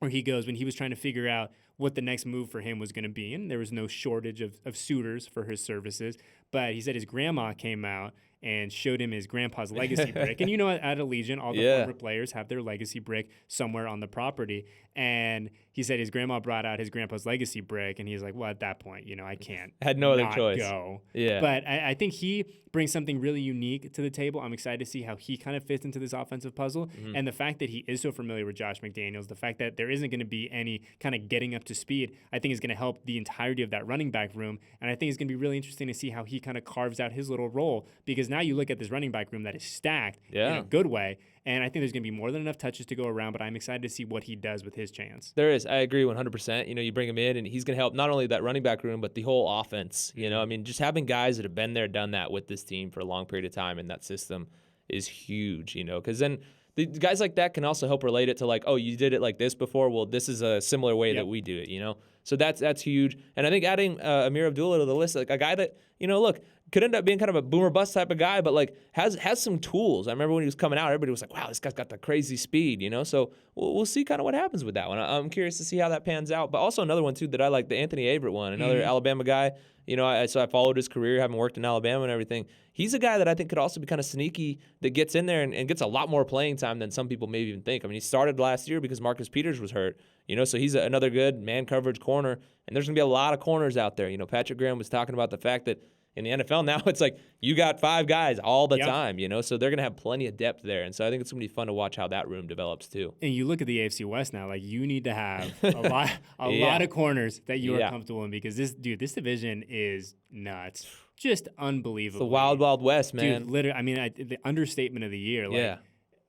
where he goes when he was trying to figure out what the next move for him was going to be, and there was no shortage of suitors for his services, but he said his grandma came out and showed him his grandpa's legacy brick. And at Allegiant, all the former players have their legacy brick somewhere on the property. And he said his grandma brought out his grandpa's legacy brick, and he's like, well, at that point, I can't. Had no other choice. Go. Yeah. But I think he brings something really unique to the table. I'm excited to see how he kind of fits into this offensive puzzle. And the fact that he is so familiar with Josh McDaniels, the fact that there isn't going to be any kind of getting up to speed, I think is going to help the entirety of that running back room. And I think it's going to be really interesting to see how he kind of carves out his little role, because now you look at this running back room that is stacked in a good way. And I think there's going to be more than enough touches to go around, but I'm excited to see what he does with his chance. There is. I agree 100%. You bring him in, and he's going to help not only that running back room, but the whole offense. I mean, just having guys that have been there, done that with this team for a long period of time in that system is huge, because then the guys like that can also help relate it to oh, you did it like this before. Well, this is a similar way that we do it, So that's huge. And I think adding Amir Abdullah to the list, a guy that, look, could end up being kind of a boomer bust type of guy, but has some tools. I remember when he was coming out, everybody was like, wow, this guy's got the crazy speed, So we'll see kind of what happens with that one. I'm curious to see how that pans out. But also another one, too, that I like, the Anthony Averett one, another Alabama guy. So I followed his career, having worked in Alabama and everything. He's a guy that I think could also be kind of sneaky, that gets in there and gets a lot more playing time than some people maybe even think. I mean, he started last year because Marcus Peters was hurt, so he's another good man coverage corner. And there's going to be a lot of corners out there. Patrick Graham was talking about the fact that In the NFL now, it's like you got 5 guys all the Yep. time, so they're going to have plenty of depth there. And so I think it's going to be fun to watch how that room develops too. And you look at the AFC West now, like you need to have a lot of corners that you are comfortable in, because this division is nuts. Just unbelievable. It's the wild, wild west, man. Dude, literally, I mean, the understatement of the year. Like,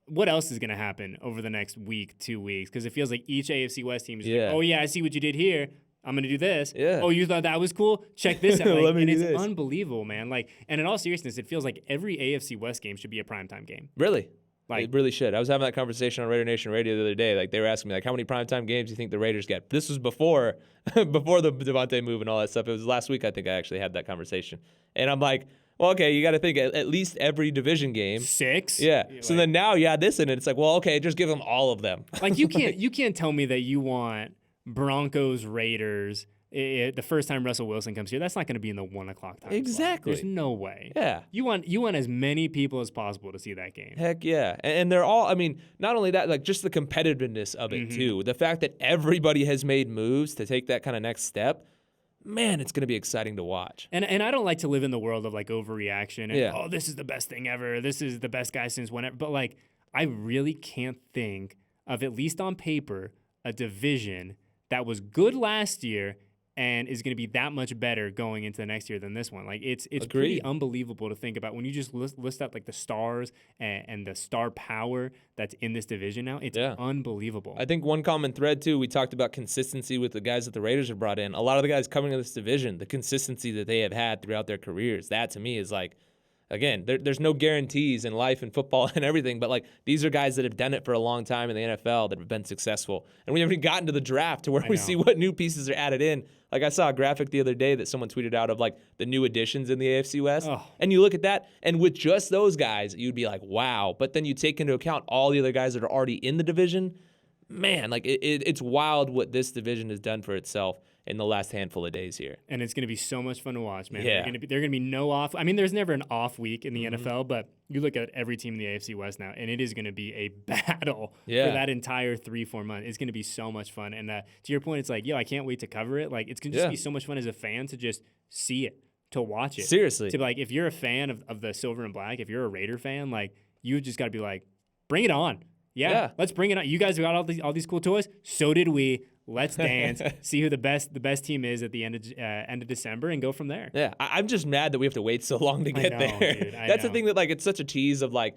what else is going to happen over the next week, 2 weeks? Because it feels like each AFC West team is like, oh, yeah, I see what you did here. I'm going to do this. Yeah. Oh, you thought that was cool? Check this out. Like, and it's this. unbelievable, man. Like, and in all seriousness, it feels like every AFC West game should be a primetime game. Really? Like, it really should. I was having that conversation on Raider Nation Radio the other day. Like, they were asking me, like, how many primetime games do you think the Raiders get? This was before the Devante move and all that stuff. It was last week, I think I actually had that conversation. And I'm like, well, okay, you got to think at least every division game. 6? Yeah. So then now you add this in, and it's like, well, okay, just give them all of them. Like, you can't tell me that you want Broncos, Raiders, the first time Russell Wilson comes here. That's not going to be in the 1 o'clock time. Exactly. Slot. There's no way. Yeah. You want as many people as possible to see that game. Heck yeah. And they're all, I mean, not only that, like just the competitiveness of it too. The fact that everybody has made moves to take that kind of next step. Man, it's going to be exciting to watch. And I don't like to live in the world of like overreaction and oh, this is the best thing ever. This is the best guy since whenever. But like, I really can't think of, at least on paper, a division that was good last year and is going to be that much better going into the next year than this one. Like, it's pretty unbelievable to think about when you just list out like the stars and the star power that's in this division now. It's unbelievable. I think one common thread too, we talked about consistency with the guys that the Raiders have brought in. A lot of the guys coming in this division, the consistency that they have had throughout their careers, that to me is like, again, there's no guarantees in life and football and everything, but like these are guys that have done it for a long time in the NFL that have been successful. And we haven't even gotten to the draft to where we see what new pieces are added in. Like I saw a graphic the other day that someone tweeted out of like the new additions in the AFC West. Oh. And you look at that, and with just those guys, you'd be like, wow. But then you take into account all the other guys that are already in the division. Man, like it's wild what this division has done for itself in the last handful of days here. And it's going to be so much fun to watch, man. Yeah. There are going to be no off. I mean, there's never an off week in the NFL, but you look at every team in the AFC West now, and it is going to be a battle for that entire 3-4 months. It's going to be so much fun. And to your point, it's like, I can't wait to cover it. Like, it's going to just be so much fun as a fan to just see it, to watch it. Seriously. To be like, if you're a fan of the silver and black, if you're a Raider fan, like, you just got to be like, bring it on. Yeah, let's bring it on. You guys got all these cool toys. So did we. Let's dance, see who the best team is at the end of December, and go from there. Yeah, I'm just mad that we have to wait so long to get there. Dude, That's the thing that like it's such a tease of like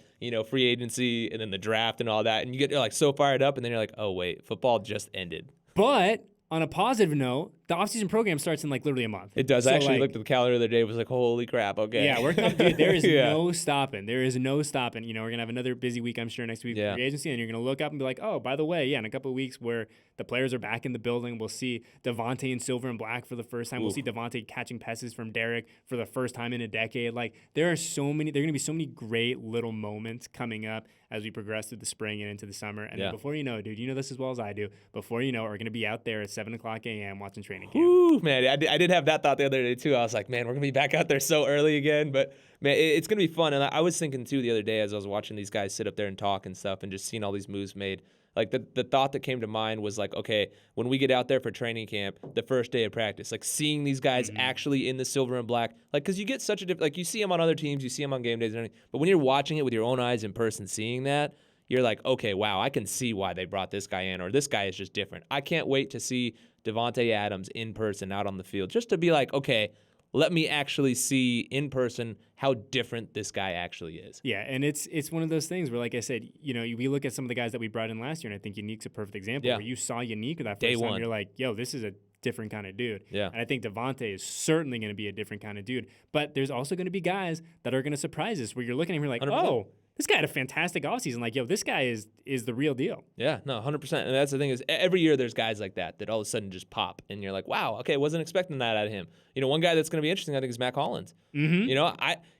free agency and then the draft and all that, and you're like so fired up, and then you're like, oh wait, football just ended. But on a positive note, the offseason program starts in like literally a month. It does. So I actually looked at the calendar the other day. Was like, holy crap. Okay. Yeah, we're coming, dude. There is no stopping. There is no stopping. We're gonna have another busy week, I'm sure, next week with free agency, and you're gonna look up and be like, oh, by the way, in a couple of weeks where the players are back in the building, we'll see Devante in silver and black for the first time. We'll see Devante catching passes from Derek for the first time in a decade. Like, there are gonna be so many great little moments coming up as we progress through the spring and into the summer. And then before you know it, dude, you know this as well as I do. Before you know it, we're gonna be out there at 7:00 a.m. watching training camp. Ooh, man, I did have that thought the other day too. I was like, man, we're gonna be back out there so early again. But man, it's gonna be fun. And I was thinking too the other day as I was watching these guys sit up there and talk and stuff, and just seeing all these moves made. Like the thought that came to mind was like, okay, when we get out there for training camp, the first day of practice, like seeing these guys actually in the silver and black, like because you get such a different, like you see them on other teams, you see them on game days and everything, but when you're watching it with your own eyes in person, seeing that, you're like, okay, wow, I can see why they brought this guy in, or this guy is just different. I can't wait to see Devante Adams in person out on the field, just to be like, okay, let me actually see in person how different this guy actually is. Yeah, and it's one of those things where, like I said, we look at some of the guys that we brought in last year, and I think Unique's a perfect example. Where you saw Unique that first time, you're like, yo, this is a different kind of dude. Yeah. And I think Devante is certainly going to be a different kind of dude. But there's also going to be guys that are going to surprise us, where you're looking at him, you're like, 100%. oh, this guy had a fantastic offseason. Like, yo, this guy is the real deal. Yeah, no, 100%. And that's the thing is every year there's guys like that all of a sudden just pop. And you're like, wow, okay, wasn't expecting that out of him. One guy that's going to be interesting, I think, is Mac Hollins.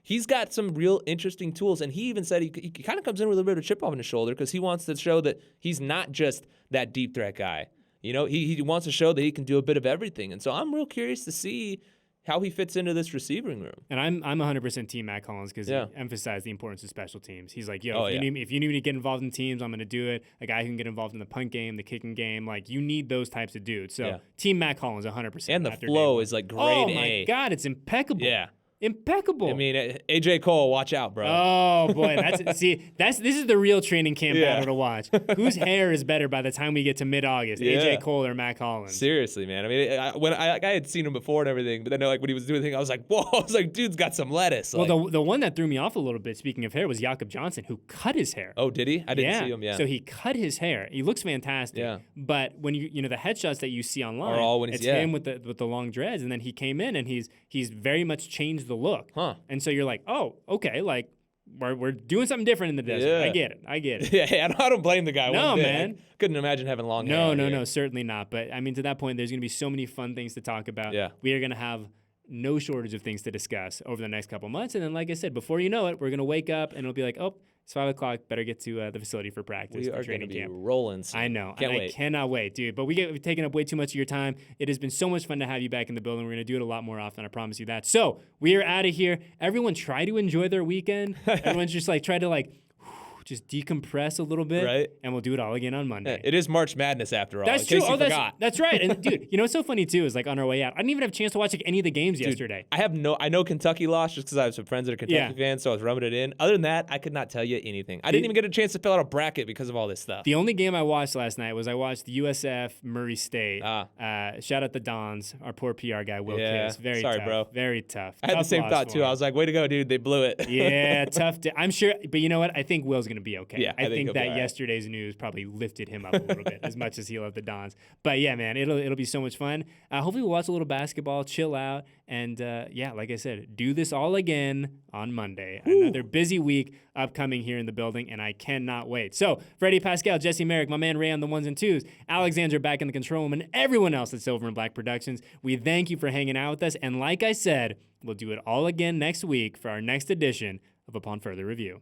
He's got some real interesting tools. And he even said he kind of comes in with a little bit of a chip on his shoulder because he wants to show that he's not just that deep threat guy. He wants to show that he can do a bit of everything. And so I'm real curious to see how he fits into this receiving room. And I'm 100% team Matt Collins because he emphasized the importance of special teams. He's like, yo, if you need me to get involved in teams, I'm going to do it. A guy who can get involved in the punt game, the kicking game. Like, you need those types of dudes. So team Matt Collins, 100%. And the flow is like grade A. Oh, my God, it's impeccable. Yeah. Impeccable. I mean, AJ Cole, watch out, bro. Oh boy, this is the real training camp battle to watch. Whose hair is better by the time we get to mid-August, AJ Cole or Mac Hollins? Seriously, man. I mean, when I had seen him before and everything, but then like when he was doing the thing, I was like, whoa! I was like, dude's got some lettuce. Well, the one that threw me off a little bit, speaking of hair, was Jakob Johnson, who cut his hair. Oh, did he? I didn't see him. Yeah. So he cut his hair. He looks fantastic. Yeah. But when you know the headshots that you see online, are all when it's him with the long dreads, and then he came in and he's very much changed the look. Huh. And so you're like, oh, okay, like we're doing something different in the desert. Yeah. I get it. Yeah, I don't blame the guy. No, one bit. man. I couldn't imagine having long hair. No, certainly not. But I mean, to that point, there's going to be so many fun things to talk about. Yeah. We are going to have no shortage of things to discuss over the next couple months. And then, like I said, before you know it, we're going to wake up and it'll be like, oh, it's 5 o'clock. Better get to the facility for practice. We are going to be rolling soon. I know. Can't wait. I cannot wait, dude. But we've taken up way too much of your time. It has been so much fun to have you back in the building. We're going to do it a lot more often. I promise you that. So we are out of here. Everyone try to enjoy their weekend. Everyone's just like, try to like, just decompress a little bit, right? And we'll do it all again on Monday. It is March Madness after all. That's true. That's right. And dude, you know what's so funny too is like on our way out, I didn't even have a chance to watch like any of the games yesterday. I know Kentucky lost just because I have some friends that are Kentucky fans, so I was rubbing it in. Other than that, I could not tell you anything. I didn't even get a chance to fill out a bracket because of all this stuff. The only game I watched last night was I watched USF Murray State. Shout out the Dons, our poor PR guy Will Kiss. Very sorry, tough, bro. Very tough. I had the same thought too. I was like, way to go, dude. They blew it. Yeah, tough. I'm sure, but you know what? I think Will's gonna be okay. Yeah, I think that yesterday's news probably lifted him up a little bit, as much as he loved the Dons. But yeah, man, it'll be so much fun. Hopefully we'll watch a little basketball, chill out, and like I said, do this all again on Monday. Woo. Another busy week upcoming here in the building, and I cannot wait. So for Eddie Paskal, Jesse Merrick, my man Ray on the ones and twos, Alexander back in the control room, and everyone else at Silver and Black Productions, we thank you for hanging out with us. And like I said, we'll do it all again next week for our next edition of Upon Further Review.